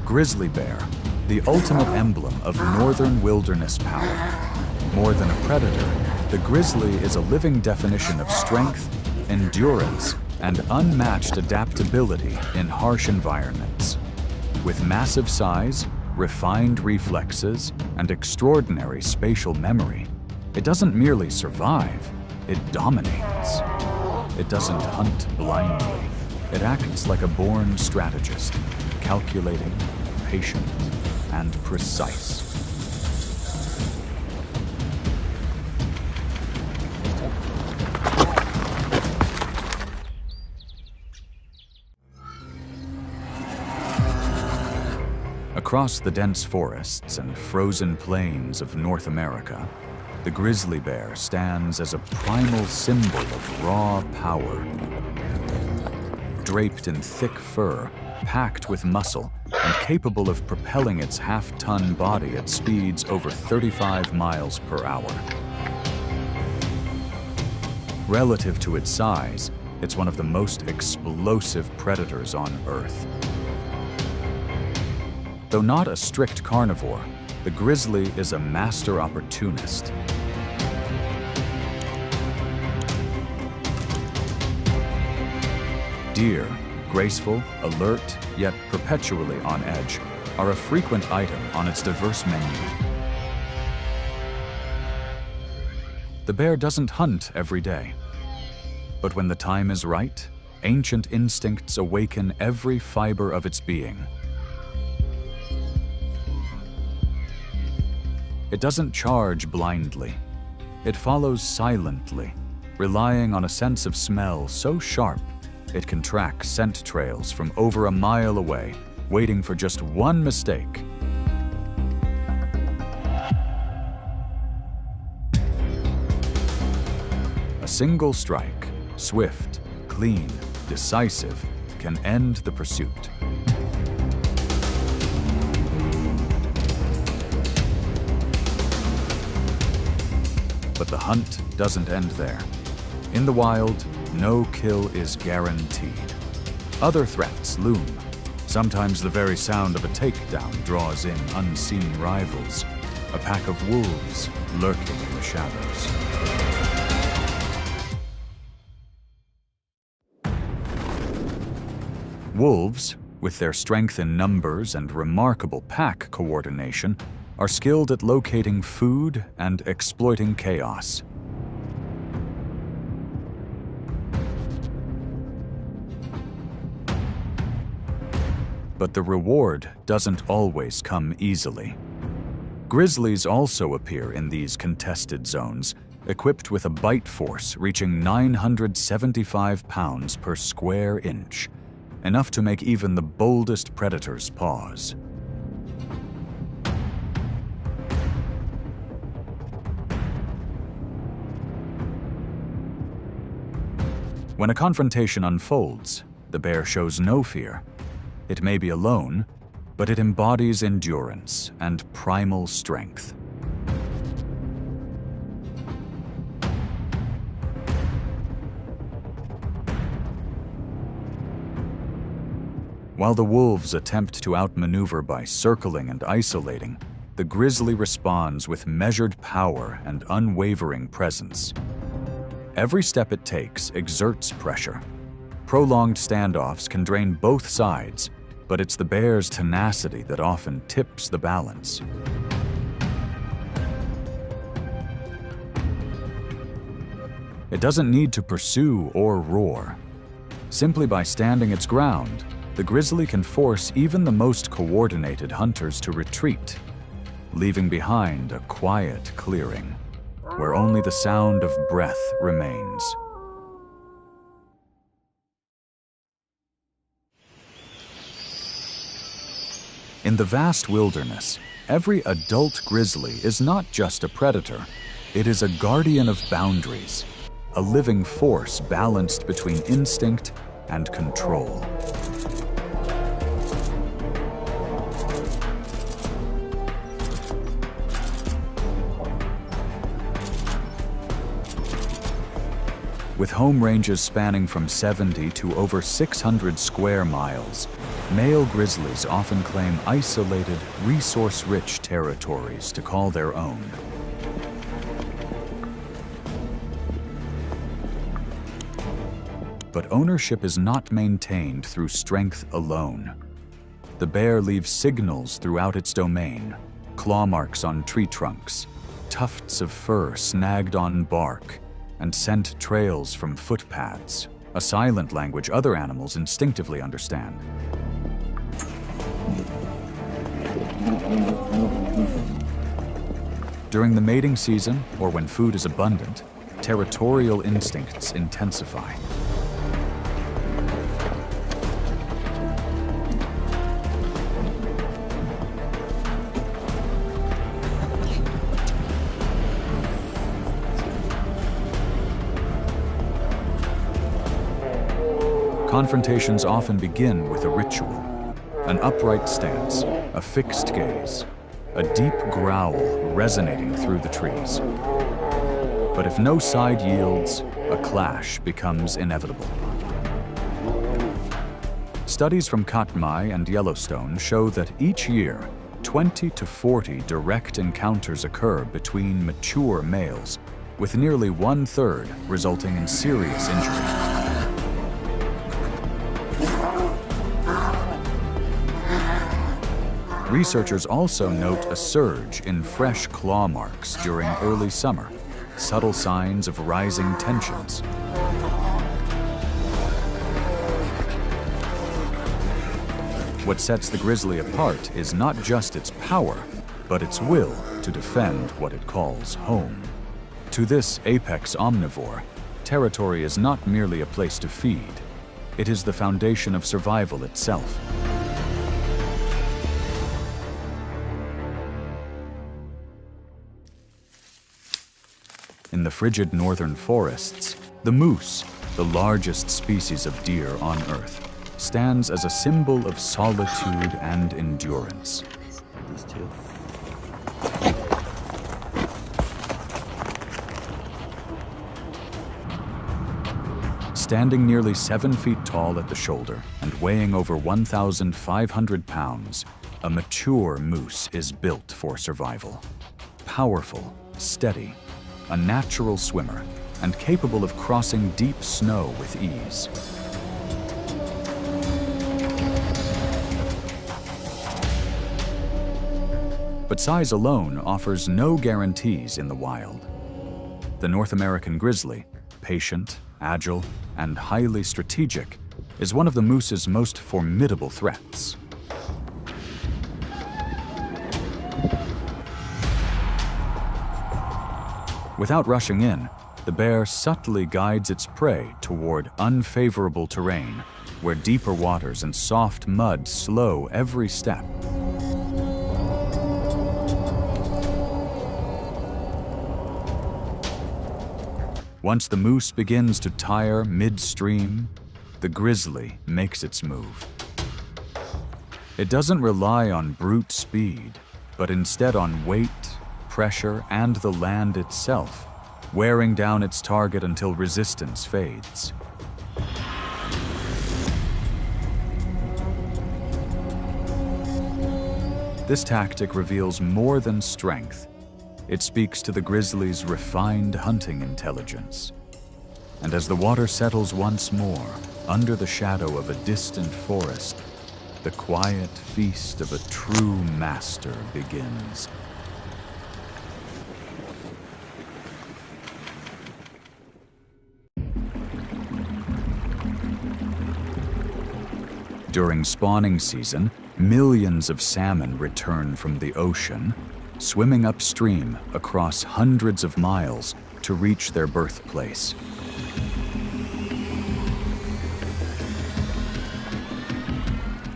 Grizzly bear, the ultimate emblem of northern wilderness power. More than a predator, the grizzly is a living definition of strength, endurance, and unmatched adaptability in harsh environments. With massive size, refined reflexes, and extraordinary spatial memory, it doesn't merely survive, it dominates. It doesn't hunt blindly. It acts like a born strategist, calculating, patient, and precise. Across the dense forests and frozen plains of North America, the grizzly bear stands as a primal symbol of raw power. Draped in thick fur, packed with muscle, and capable of propelling its half-ton body at speeds over 35 miles per hour. Relative to its size, it's one of the most explosive predators on Earth. Though not a strict carnivore, the grizzly is a master opportunist. Deer, graceful, alert, yet perpetually on edge, are a frequent item on its diverse menu. The bear doesn't hunt every day. But when the time is right, ancient instincts awaken every fiber of its being. It doesn't charge blindly. It follows silently, relying on a sense of smell so sharp it can track scent trails from over a mile away, waiting for just one mistake. A single strike, swift, clean, decisive, can end the pursuit. But the hunt doesn't end there. In the wild, no kill is guaranteed. Other threats loom. Sometimes the very sound of a takedown draws in unseen rivals, a pack of wolves lurking in the shadows. Wolves, with their strength in numbers and remarkable pack coordination, are skilled at locating food and exploiting chaos. But the reward doesn't always come easily. Grizzlies also appear in these contested zones, equipped with a bite force reaching 975 pounds per square inch, enough to make even the boldest predators pause. When a confrontation unfolds, the bear shows no fear. It may be alone, but it embodies endurance and primal strength. While the wolves attempt to outmaneuver by circling and isolating, the grizzly responds with measured power and unwavering presence. Every step it takes exerts pressure. Prolonged standoffs can drain both sides, but it's the bear's tenacity that often tips the balance. It doesn't need to pursue or roar. Simply by standing its ground, the grizzly can force even the most coordinated hunters to retreat, leaving behind a quiet clearing where only the sound of breath remains. In the vast wilderness, every adult grizzly is not just a predator. It is a guardian of boundaries, a living force balanced between instinct and control. With home ranges spanning from 70 to over 600 square miles, male grizzlies often claim isolated, resource-rich territories to call their own. But ownership is not maintained through strength alone. The bear leaves signals throughout its domain: claw marks on tree trunks, tufts of fur snagged on bark, and scent trails from footpads, a silent language other animals instinctively understand. During the mating season, or when food is abundant, territorial instincts intensify. Confrontations often begin with a ritual: an upright stance, a fixed gaze, a deep growl resonating through the trees. But if no side yields, a clash becomes inevitable. Studies from Katmai and Yellowstone show that each year, 20 to 40 direct encounters occur between mature males, with nearly 1/3 resulting in serious injury. Researchers also note a surge in fresh claw marks during early summer, subtle signs of rising tensions. What sets the grizzly apart is not just its power, but its will to defend what it calls home. To this apex omnivore, territory is not merely a place to feed. It is the foundation of survival itself. In the frigid northern forests, the moose, the largest species of deer on Earth, stands as a symbol of solitude and endurance. These two. Standing nearly 7 feet tall at the shoulder and weighing over 1,500 pounds, a mature moose is built for survival. Powerful, steady, a natural swimmer, and capable of crossing deep snow with ease. But size alone offers no guarantees in the wild. The North American grizzly, patient, agile, and highly strategic, is one of the moose's most formidable threats. Without rushing in, the bear subtly guides its prey toward unfavorable terrain, where deeper waters and soft mud slow every step. Once the moose begins to tire midstream, the grizzly makes its move. It doesn't rely on brute speed, but instead on weight, pressure, and the land itself, wearing down its target until resistance fades. This tactic reveals more than strength. It speaks to the grizzly's refined hunting intelligence. And as the water settles once more, under the shadow of a distant forest, the quiet feast of a true master begins. During spawning season, millions of salmon return from the ocean, swimming upstream across hundreds of miles to reach their birthplace.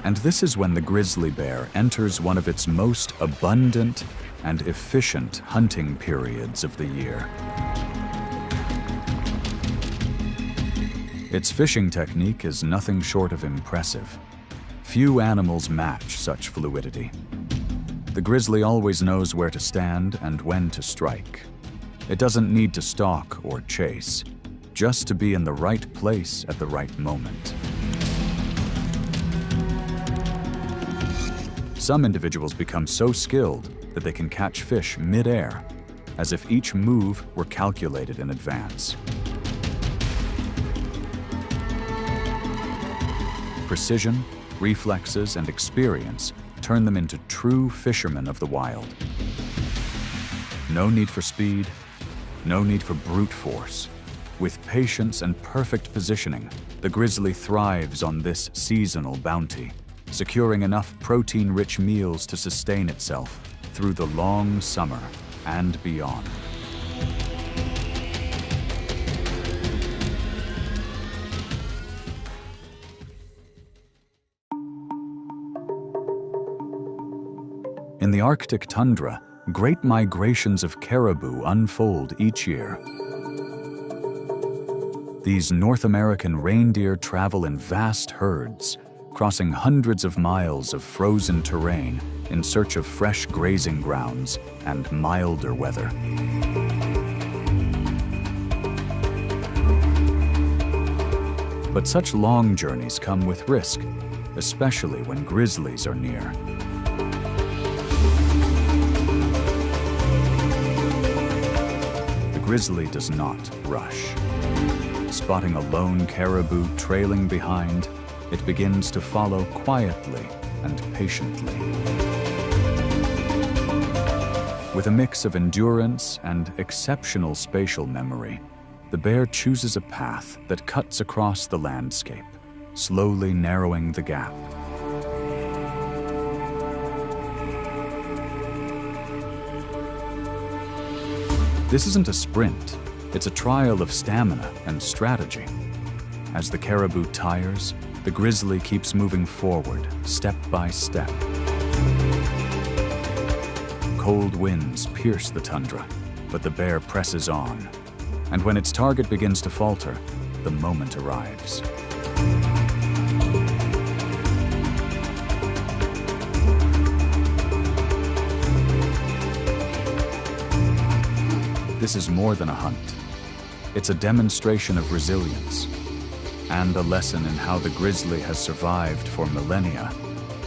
And this is when the grizzly bear enters one of its most abundant and efficient hunting periods of the year. Its fishing technique is nothing short of impressive. Few animals match such fluidity. The grizzly always knows where to stand and when to strike. It doesn't need to stalk or chase. just to be in the right place at the right moment. Some individuals become so skilled that they can catch fish mid-air, as if each move were calculated in advance. Precision, reflexes, and experience turn them into true fishermen of the wild. No need for speed, no need for brute force. With patience and perfect positioning, the grizzly thrives on this seasonal bounty, securing enough protein-rich meals to sustain itself through the long summer and beyond. In the Arctic tundra, great migrations of caribou unfold each year. These North American reindeer travel in vast herds, crossing hundreds of miles of frozen terrain in search of fresh grazing grounds and milder weather. But such long journeys come with risk, especially when grizzlies are near. The grizzly does not rush. Spotting a lone caribou trailing behind, it begins to follow quietly and patiently. With a mix of endurance and exceptional spatial memory, the bear chooses a path that cuts across the landscape, slowly narrowing the gap. This isn't a sprint, it's a trial of stamina and strategy. As the caribou tires, the grizzly keeps moving forward, step by step. Cold winds pierce the tundra, but the bear presses on. And when its target begins to falter, the moment arrives. This is more than a hunt. It's a demonstration of resilience and a lesson in how the grizzly has survived for millennia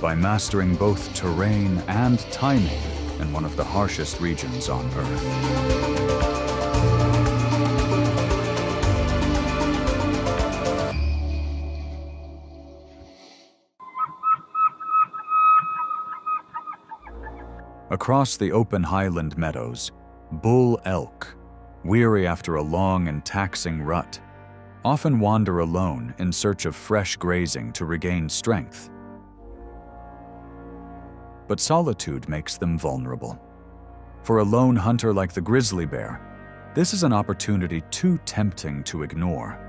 by mastering both terrain and timing in one of the harshest regions on Earth. Across the open highland meadows, bull elk, weary after a long and taxing rut, often wander alone in search of fresh grazing to regain strength. But solitude makes them vulnerable. For a lone hunter like the grizzly bear, this is an opportunity too tempting to ignore.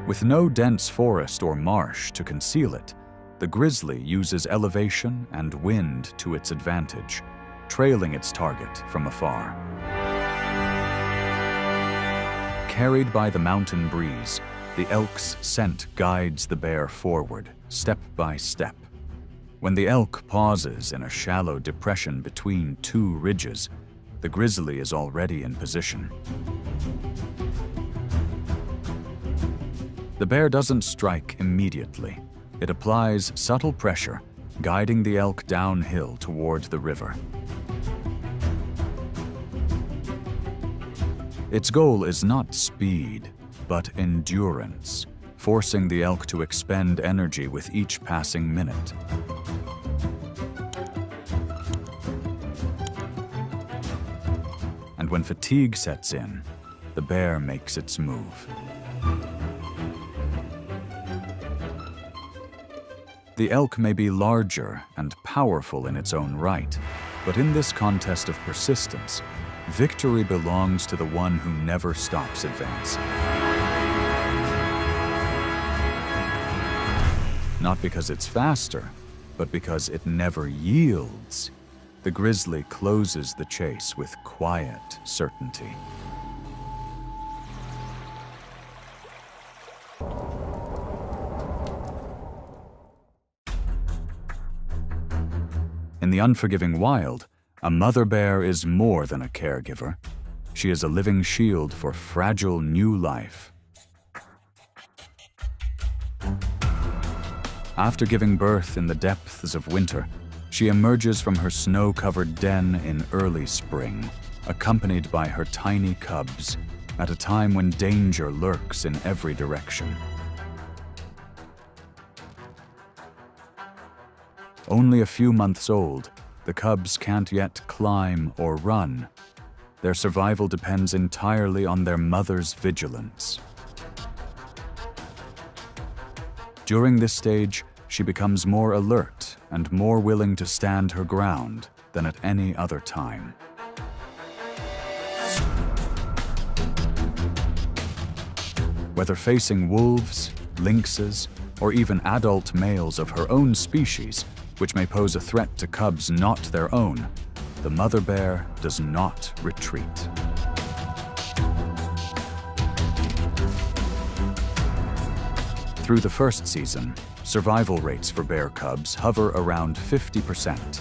With no dense forest or marsh to conceal it, the grizzly uses elevation and wind to its advantage, trailing its target from afar. Carried by the mountain breeze, the elk's scent guides the bear forward, step by step. When the elk pauses in a shallow depression between two ridges, the grizzly is already in position. The bear doesn't strike immediately. It applies subtle pressure, guiding the elk downhill toward the river. Its goal is not speed, but endurance, forcing the elk to expend energy with each passing minute. And when fatigue sets in, the bear makes its move. The elk may be larger and powerful in its own right, but in this contest of persistence, victory belongs to the one who never stops advancing. Not because it's faster, but because it never yields. The grizzly closes the chase with quiet certainty. In the unforgiving wild, a mother bear is more than a caregiver. She is a living shield for fragile new life. After giving birth in the depths of winter, she emerges from her snow-covered den in early spring, accompanied by her tiny cubs, at a time when danger lurks in every direction. Only a few months old, the cubs can't yet climb or run. Their survival depends entirely on their mother's vigilance. During this stage, she becomes more alert and more willing to stand her ground than at any other time. Whether facing wolves, lynxes, or even adult males of her own species, which may pose a threat to cubs not their own, the mother bear does not retreat. Through the first season, survival rates for bear cubs hover around 50%.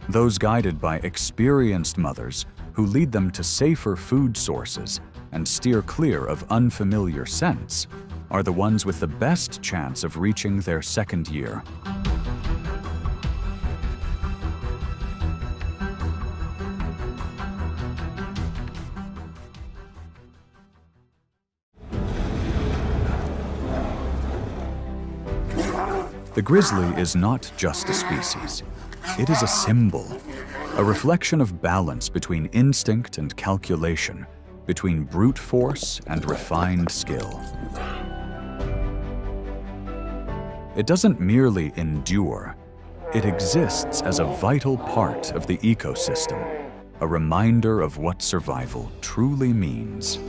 Those guided by experienced mothers who lead them to safer food sources and steer clear of unfamiliar scents are the ones with the best chance of reaching their second year. The grizzly is not just a species. It is a symbol, a reflection of balance between instinct and calculation, between brute force and refined skill. It doesn't merely endure. It exists as a vital part of the ecosystem, a reminder of what survival truly means.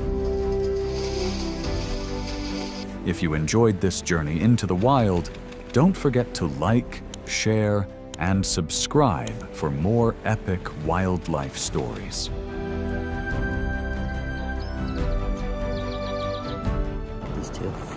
If you enjoyed this journey into the wild, don't forget to like, share, and subscribe for more epic wildlife stories. These two.